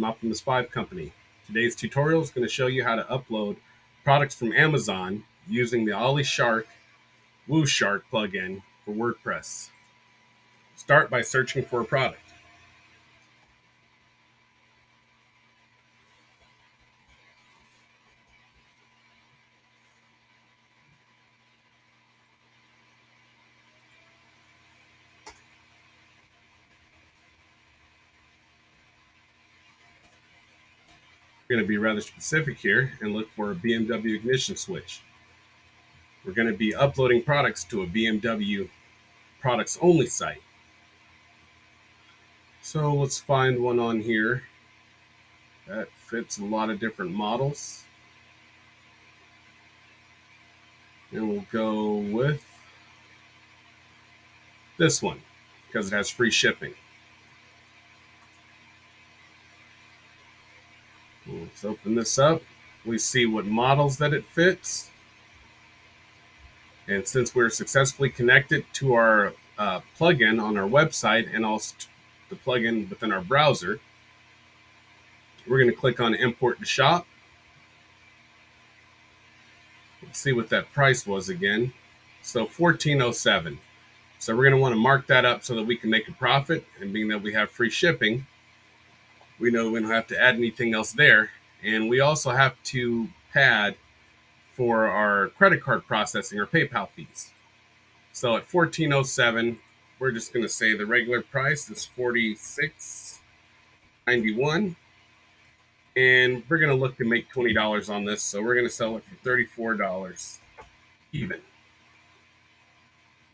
Optimus5 Company. Today's tutorial is going to show you how to upload products from Amazon using the Wooshark plugin for WordPress. Start by searching for a product. We're going to be rather specific here and look for a BMW ignition switch. We're going to be uploading products to a BMW products only site. So let's find one on here that fits a lot of different models. And we'll go with this one because it has free shipping. Let's open this up. We see what models that it fits. And since we're successfully connected to our plugin on our website and also the plugin within our browser, we're going to click on Import to Shop. Let's see what that price was again. So $14.07. So we're going to want to mark that up so that we can make a profit. And being that we have free shipping, we know we don't have to add anything else there. And we also have to pad for our credit card processing or PayPal fees. So at $14.07, we're just going to say the regular price is $46.91. And we're going to look to make $20 on this. So we're going to sell it for $34 even.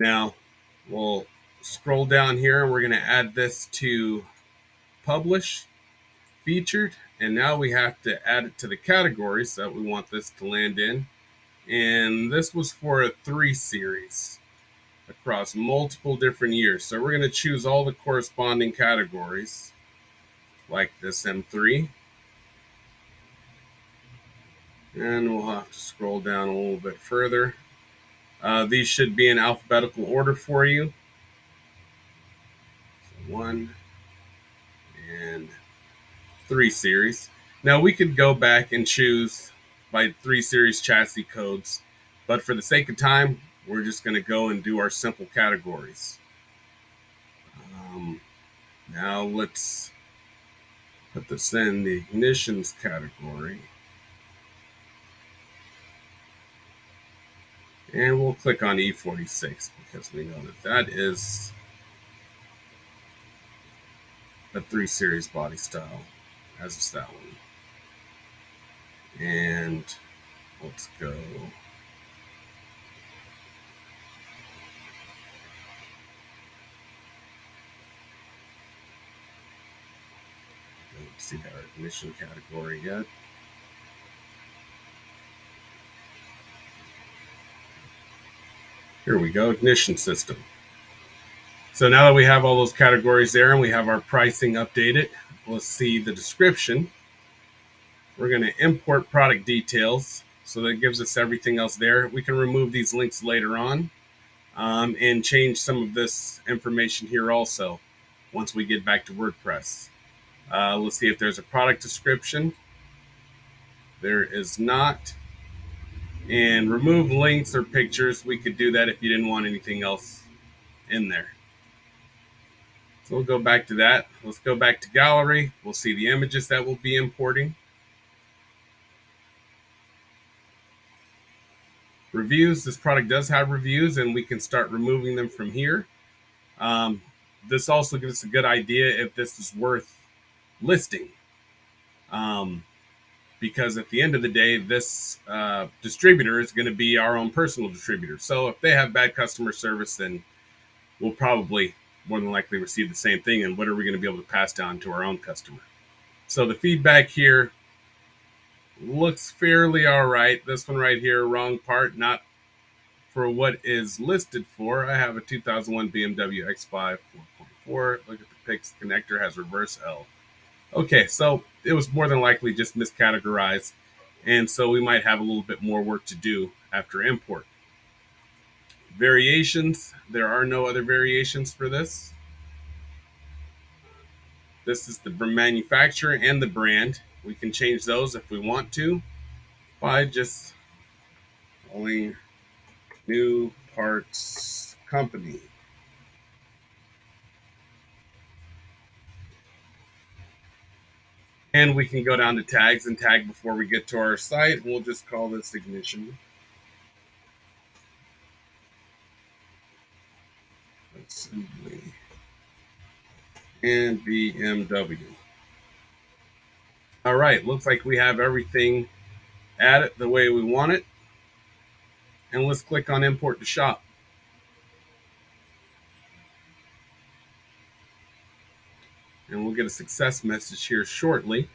Now, we'll scroll down here and we're going to add this to publish, featured, and now we have to add it to the categories that we want this to land in. And this was for a 3 series across multiple different years. So we're going to choose all the corresponding categories like this M3. And we'll have to scroll down a little bit further. These should be in alphabetical order for you. So 1 and 3 series. Now we could go back and choose by 3 series chassis codes, but for the sake of time, we're just going to go and do our simple categories. Now let's put this in the ignitions category. And we'll click on E46 because we know that that is a 3 series body style, as is that one. And let's go. Don't see our ignition category yet. Here we go, ignition system. So now that we have all those categories there and we have our pricing updated, let's see the description. We're going to import product details. So that gives us everything else there. We can remove these links later on and change some of this information here also once we get back to WordPress. Let's see if there's a product description. There is not. And remove links or pictures. We could do that if you didn't want anything else in there. So we'll go back to that. Let's go back to gallery. We'll see the images that we'll be importing. Reviews. This product does have reviews and we can start removing them from here. This also gives us a good idea if this is worth listing. Because at the end of the day, this distributor is going to be our own personal distributor. So if they have bad customer service, then we'll probably more than likely receive the same thing. And what are we going to be able to pass down to our own customer? So the feedback here looks fairly all right. This one right here, wrong part, not for what is listed for. I have a 2001 BMW X5 4.4. Look at the PIX connector, has reverse L. Okay, so it was more than likely just miscategorized, and so we might have a little bit more work to do after import. Variations, there are no other variations for this. This is the manufacturer and the brand. We can change those if we want to by just calling new parts company. And we can go down to tags and tag before we get to our site. We'll just call this ignition. Assembly and BMW. All right, looks like we have everything added the way we want it. And let's click on import to shop. And we'll get a success message here shortly.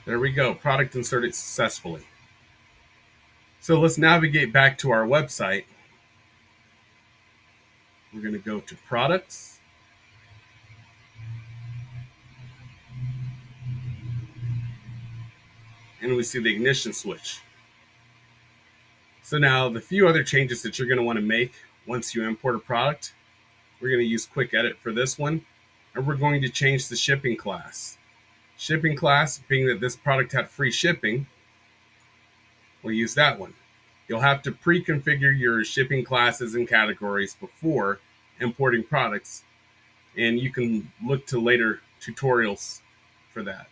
There we go, product inserted successfully. So let's navigate back to our website. We're going to go to products. And we see the ignition switch. So now the few other changes that you're going to want to make once you import a product, we're going to use quick edit for this one. And we're going to change the shipping class. Shipping class, being that this product had free shipping, we'll use that one. You'll have to pre-configure your shipping classes and categories before importing products, and you can look to later tutorials for that.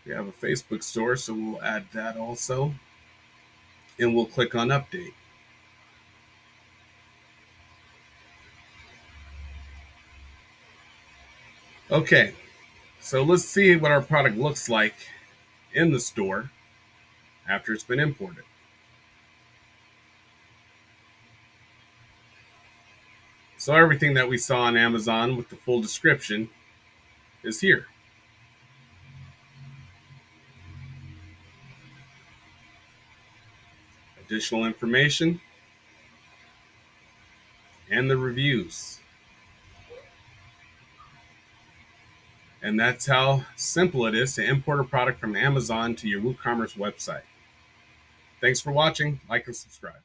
We have a Facebook store, so we'll add that also, and we'll click on update. Okay, so let's see what our product looks like in the store after it's been imported. So everything that we saw on Amazon with the full description is here. Additional information and the reviews. And that's how simple it is to import a product from Amazon to your WooCommerce website. Thanks for watching. Like and subscribe.